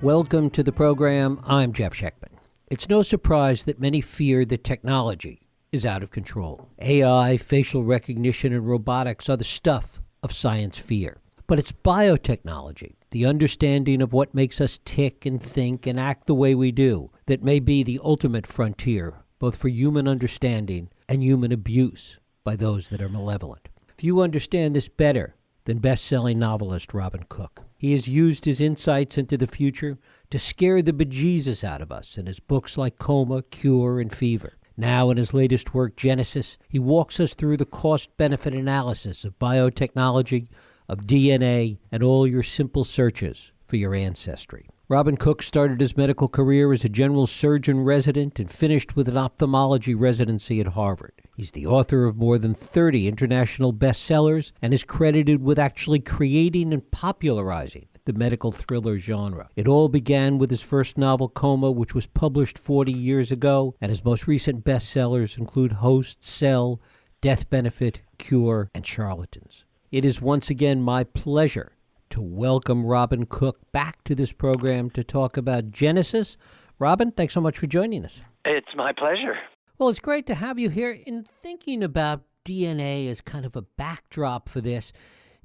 Welcome to the program. I'm Jeff Schechtman. It's no surprise that many fear that technology is out of control. AI, facial recognition, and robotics are the stuff of science fear. But it's biotechnology, the understanding of what makes us tick and think and act the way we do, that may be the ultimate frontier, both for human understanding and human abuse by those that are malevolent. Few understand this better than best-selling novelist Robin Cook. He has used his insights into the future to scare the bejesus out of us in his books like Coma, Cure, and Fever. Now in his latest work, Genesis, he walks us through the cost-benefit analysis of biotechnology, of DNA, and all your simple searches for your ancestry. Robin Cook started his medical career as a general surgeon resident and finished with an ophthalmology residency at Harvard. He's the author of more than 30 international bestsellers and is credited with actually creating and popularizing the medical thriller genre. It all began with his first novel, Coma, which was published 40 years ago, and his most recent bestsellers include Host, Cell, Death Benefit, Cure, and Charlatans. It is once again my pleasure to welcome Robin Cook back to this program to talk about Genesis. Robin, thanks so much for joining us. It's my pleasure. Well, it's great to have you here. In thinking about DNA as kind of a backdrop for this,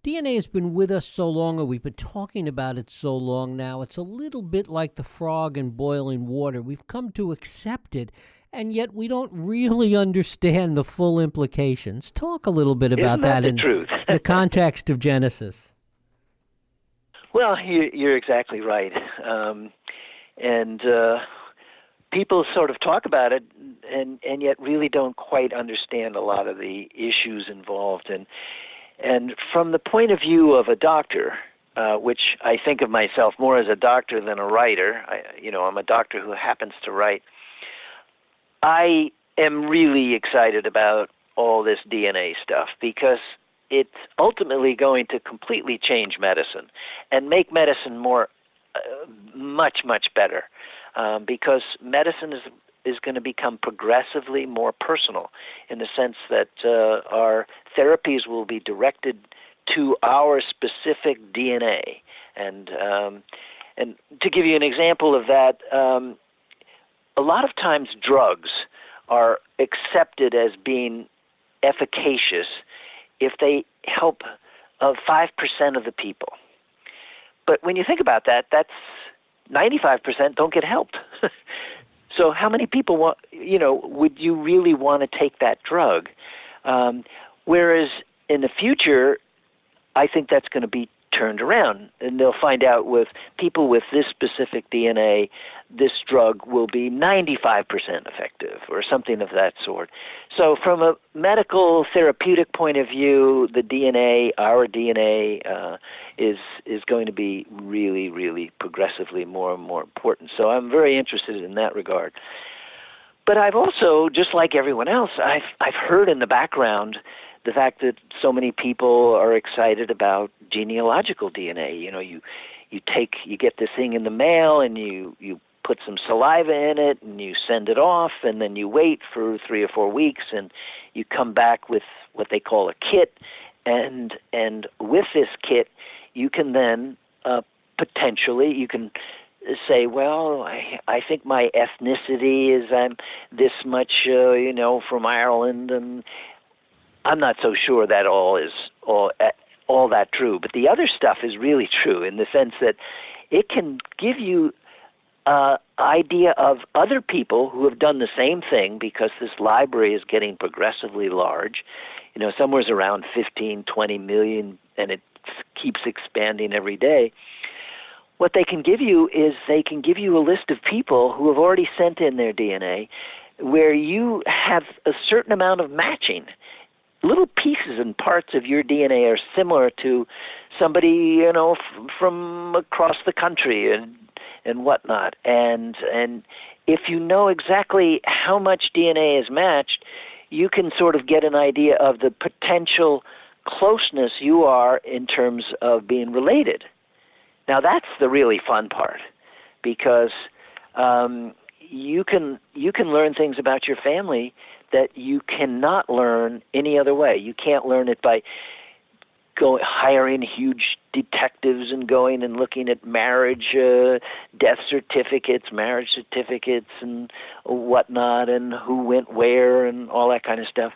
DNA has been with us so long, and we've been talking about it so long now, it's a little bit like the frog in boiling water. We've come to accept it, and yet we don't really understand the full implications. Talk a little bit about that in the context of Genesis. Well, you're exactly right. People sort of talk about it and yet really don't quite understand a lot of the issues involved. And from the point of view of a doctor, which I think of myself more as a doctor than a writer, I'm a doctor who happens to write, I am really excited about all this DNA stuff because it's ultimately going to completely change medicine and make medicine more, much, much better, because medicine is going to become progressively more personal in the sense that our therapies will be directed to our specific DNA. And to give you an example of that, a lot of times drugs are accepted as being efficacious if they help 5% of the people. But when you think about that, that's 95% don't get helped. So how many people would you really want to take that drug? Whereas in the future, I think that's going to be turned around, and they'll find out with people with this specific DNA, this drug will be 95% effective or something of that sort. So from a medical therapeutic point of view, the DNA, our DNA, is going to be really, really progressively more and more important. So I'm very interested in that regard. But I've also, just like everyone else, I've heard in the background the fact that so many people are excited about genealogical DNA. You get this thing in the mail and you put some saliva in it and you send it off, and then you wait for 3 or 4 weeks and you come back with what they call a kit, and with this kit you can then potentially you can say, well, I think my ethnicity is I'm this much from Ireland, and I'm not so sure that all is all that true. But the other stuff is really true in the sense that it can give you an idea of other people who have done the same thing, because this library is getting progressively large. Somewhere's around 15, 20 million, and it keeps expanding every day. What they can give you is they can give you a list of people who have already sent in their DNA where you have a certain amount of matching. Little pieces and parts of your DNA are similar to somebody, from across the country and whatnot. And if you know exactly how much DNA is matched, you can sort of get an idea of the potential closeness you are in terms of being related. Now that's the really fun part, because you can learn things about your family that you cannot learn any other way. You can't learn it by hiring huge detectives and going and looking at marriage, death certificates, marriage certificates, and whatnot, and who went where, and all that kind of stuff.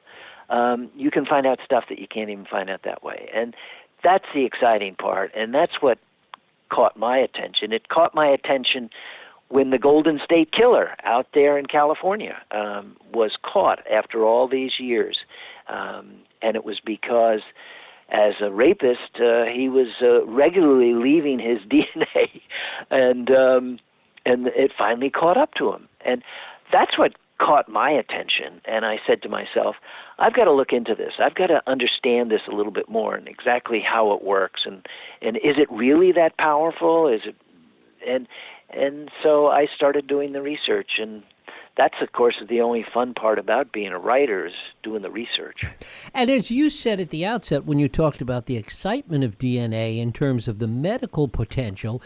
You can find out stuff that you can't even find out that way, and that's the exciting part, and that's what caught my attention. It caught my attention when the Golden State Killer out there in California was caught after all these years. And it was because, as a rapist, he was regularly leaving his DNA, and it finally caught up to him. And that's what caught my attention. And I said to myself, I've got to look into this. I've got to understand this a little bit more and exactly how it works. And is it really that powerful? Is it? And so I started doing the research, and that's, of course, the only fun part about being a writer is doing the research. And as you said at the outset when you talked about the excitement of DNA in terms of the medical potential,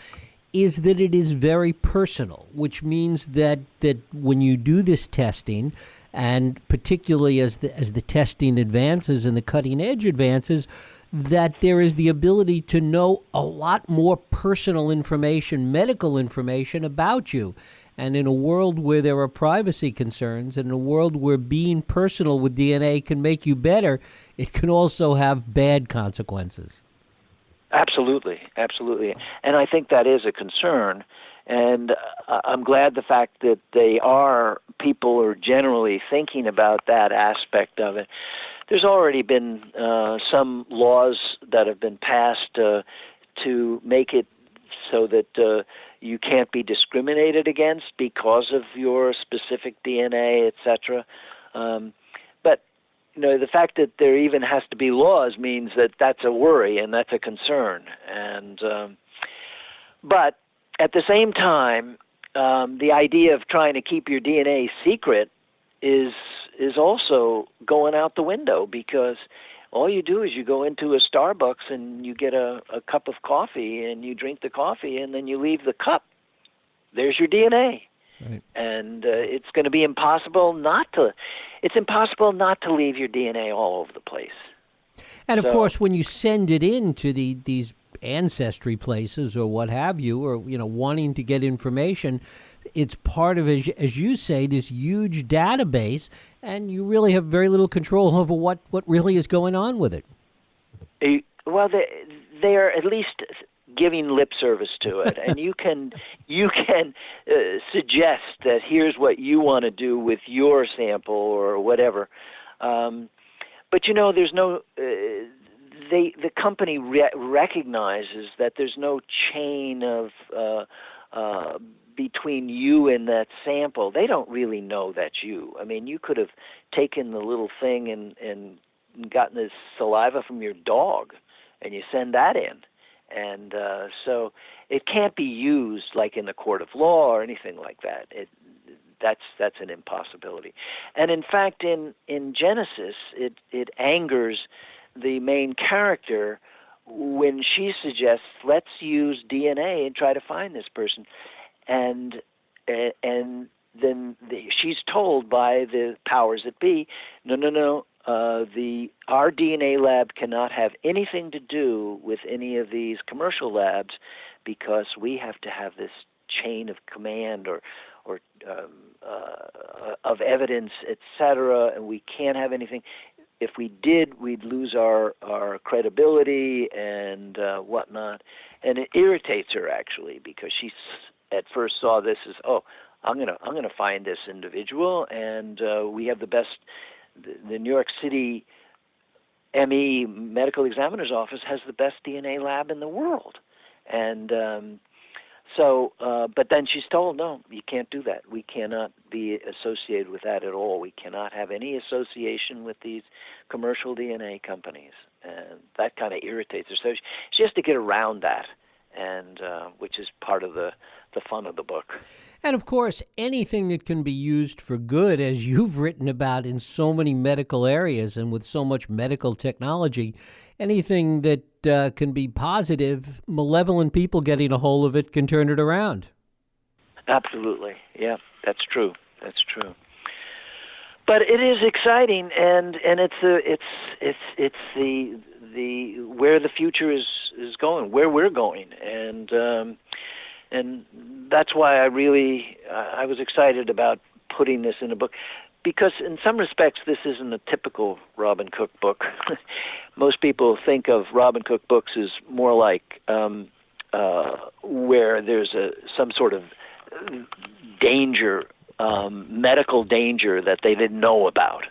is that it is very personal, which means that when you do this testing, and particularly as the testing advances and the cutting edge advances, that there is the ability to know a lot more personal information, medical information about you. And in a world where there are privacy concerns, and in a world where being personal with DNA can make you better, it can also have bad consequences. Absolutely, absolutely. And I think that is a concern. And I'm glad the fact that people are generally thinking about that aspect of it. There's already been some laws that have been passed to make it so that you can't be discriminated against because of your specific DNA, etc. But the fact that there even has to be laws means that that's a worry and that's a concern. And but at the same time, the idea of trying to keep your DNA secret is also going out the window, because all you do is you go into a Starbucks and you get a cup of coffee and you drink the coffee and then you leave the cup. There's your DNA. Right. And it's going to be impossible not to leave your DNA all over the place. And of course, when you send it in to these ancestry places or what have you, or wanting to get information, it's part of, as you say, this huge database, and you really have very little control over what really is going on with it. Well, they're at least giving lip service to it, and you can suggest that here's what you want to do with your sample or whatever. But there's no. The company recognizes that there's no chain of between you and that sample. They don't really know that's you. I mean, you could have taken the little thing and gotten the saliva from your dog, and you send that in. And so it can't be used like in the court of law or anything like that. That's an impossibility. And in fact, in Genesis, it angers the main character when she suggests, let's use DNA and try to find this person. And then she's told by the powers that be, no, our DNA lab cannot have anything to do with any of these commercial labs, because we have to have this chain of command or of evidence, etc., and we can't have anything. If we did, we'd lose our credibility and whatnot. And it irritates her, actually, because she at first saw this as, I'm gonna find this individual, and we have the best. The New York City ME Medical Examiner's Office has the best DNA lab in the world, and but then she's told, no, you can't do that. We cannot be associated with that at all. We cannot have any association with these commercial DNA companies, and that kind of irritates her. So she has to get around that, and which is part of the fun of the book. And of course, anything that can be used for good, as you've written about in so many medical areas and with so much medical technology, anything that can be positive, malevolent people getting a hold of it can turn it around. Absolutely. Yeah, that's true. That's true. But it is exciting, and it's the where the future is going, where we're going, and that's why I was excited about putting this in a book, because in some respects this isn't a typical Robin Cook book. Most people think of Robin Cook books as more like where there's some sort of danger, medical danger that they didn't know about,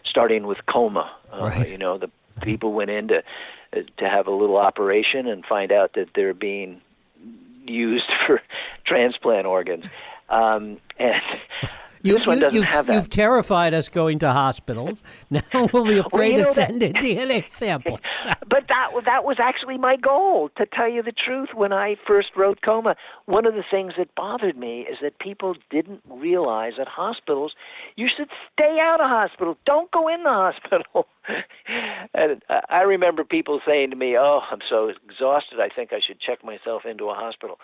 starting with coma. Right. The people went in to have a little operation and find out that they're being used for transplant organs. And this one doesn't have that. You've terrified us going to hospitals. Now we'll be afraid to send in DNA samples. But that was actually my goal, to tell you the truth. When I first wrote Coma, one of the things that bothered me is that people didn't realize at hospitals, you should stay out of hospital. Don't go in the hospital. And I remember people saying to me, "Oh, I'm so exhausted, I think I should check myself into a hospital."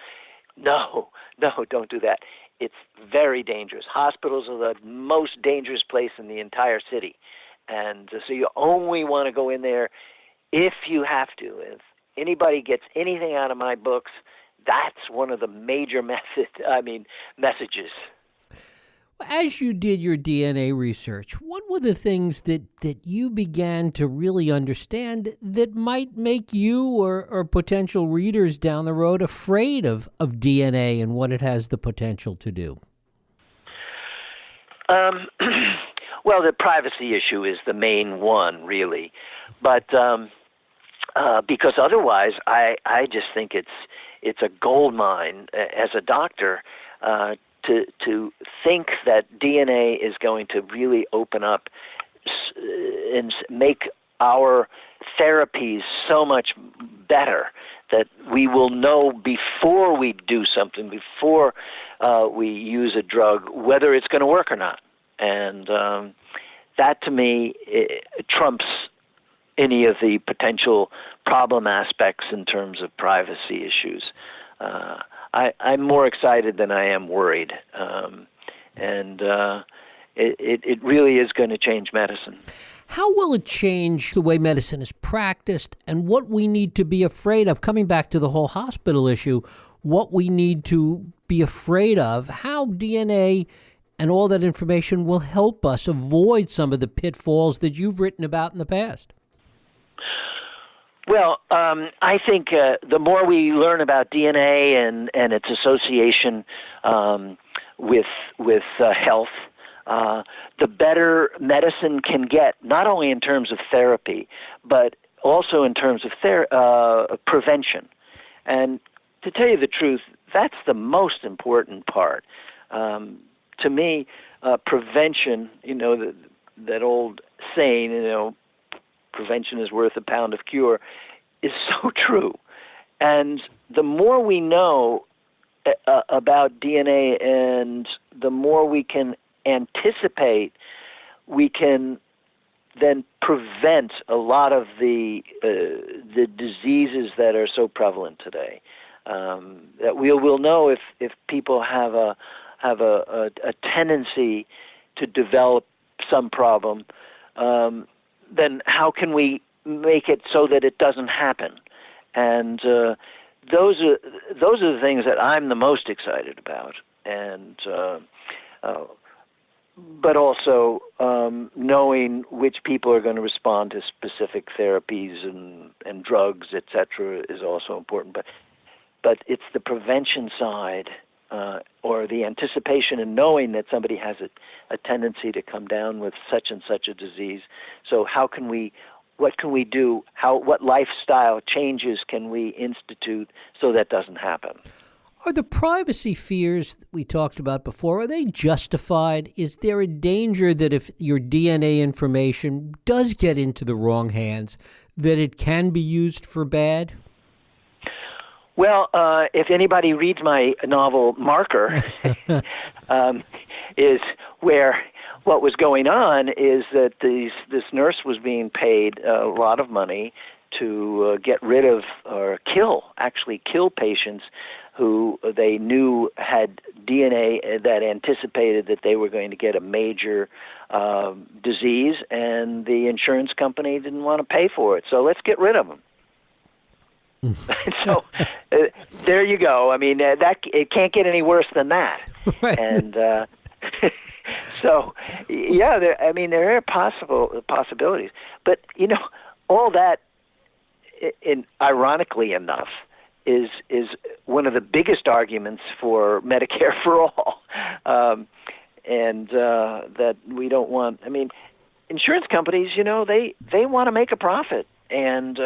No, don't do that. It's very dangerous. Hospitals are the most dangerous place in the entire city. And so you only want to go in there if you have to. If anybody gets anything out of my books, that's one of the major messages. As you did your DNA research, what were the things that you began to really understand that might make you or potential readers down the road afraid of DNA and what it has the potential to do? Well, the privacy issue is the main one, really. But because otherwise, I just think it's a gold mine as a doctor to think that DNA is going to really open up and make our therapies so much better that we will know before we do something, before we use a drug, whether it's going to work or not. And that, to me, trumps any of the potential problem aspects in terms of privacy issues. I'm more excited than I am worried, and it really is going to change medicine. How will it change the way medicine is practiced and what we need to be afraid of? Coming back to the whole hospital issue, what we need to be afraid of, how DNA and all that information will help us avoid some of the pitfalls that you've written about in the past. Well, I think the more we learn about DNA and its association with health, the better medicine can get, not only in terms of therapy, but also in terms of prevention. And to tell you the truth, that's the most important part. To me, prevention, that old saying, prevention is worth a pound of cure, is so true. And the more we know about DNA and the more we can anticipate, we can then prevent a lot of the diseases that are so prevalent today. That we'll know if people have a tendency to develop some problem, then how can we make it so that it doesn't happen? And those are the things that I'm the most excited about. And but also knowing which people are going to respond to specific therapies and drugs, etc., is also important. But it's the prevention side, or the anticipation and knowing that somebody has a tendency to come down with such and such a disease. So what can we do? What lifestyle changes can we institute so that doesn't happen? Are the privacy fears that we talked about before, are they justified? Is there a danger that if your DNA information does get into the wrong hands, that it can be used for bad? Well, if anybody reads my novel Marker, is where what was going on is that this nurse was being paid a lot of money to get rid of or kill patients who they knew had DNA that anticipated that they were going to get a major disease, and the insurance company didn't want to pay for it. So let's get rid of them. So there you go. I mean, that it can't get any worse than that. Right. And so, yeah, there are possibilities. But all that, ironically enough, is one of the biggest arguments for Medicare for all, and that we don't want. I mean, insurance companies, they want to make a profit, and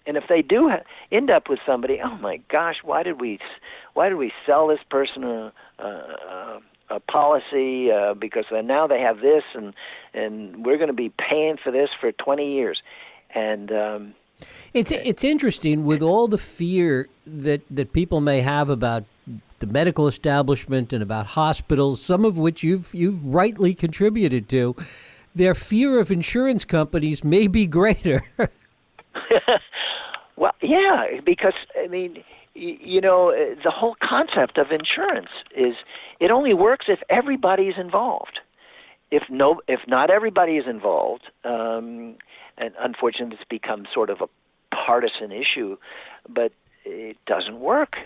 if they do end up with somebody, oh my gosh, why did we sell this person a policy because now they have this, and we're going to be paying for this for 20 years, and. It's interesting with all the fear that people may have about the medical establishment and about hospitals, some of which you've rightly contributed to. Their fear of insurance companies may be greater. Well, yeah, because the whole concept of insurance is it only works if everybody's involved. If not everybody is involved. And unfortunately, it's become sort of a partisan issue, but it doesn't work.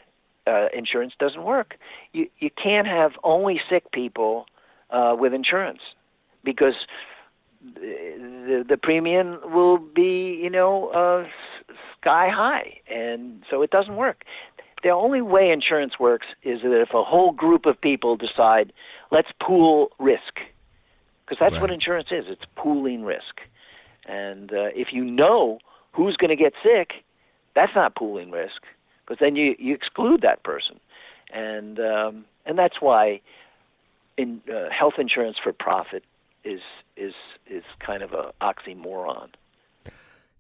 Insurance doesn't work. You can't have only sick people with insurance because the premium will be, sky high, and so it doesn't work. The only way insurance works is that if a whole group of people decide, let's pool risk, because that's Right. what insurance is. It's pooling risk. And if you know who's going to get sick, that's not pooling risk, because then you exclude that person. And that's why health insurance for profit is kind of a oxymoron.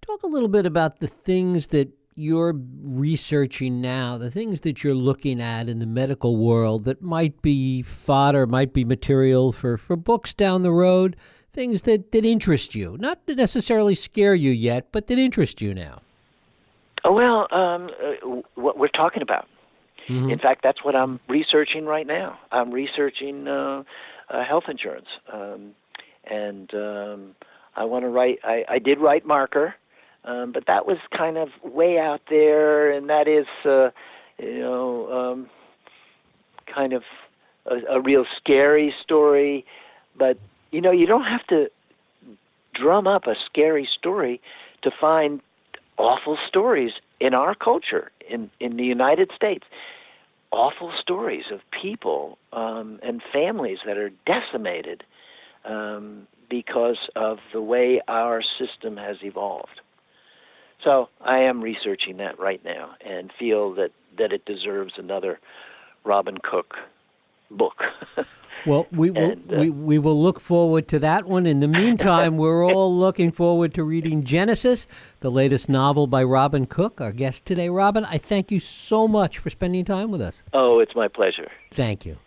Talk a little bit about the things that you're researching now, the things that you're looking at in the medical world that might be fodder, might be material for books down the road. Things that interest you, not to necessarily scare you yet, but that interest you now. Oh, well, what we're talking about. Mm-hmm. In fact, that's what I'm researching right now. I'm researching health insurance. And I want to write, I did write Marker, but that was kind of way out there, and that is, kind of a real scary story, but you don't have to drum up a scary story to find awful stories in our culture, in the United States. Awful stories of people and families that are decimated because of the way our system has evolved. So I am researching that right now and feel that it deserves another Robin Cook book. Well, we will look forward to that one. In the meantime, we're all looking forward to reading Genesis, the latest novel by Robin Cook, our guest today. Robin, I thank you so much for spending time with us. Oh, it's my pleasure. Thank you.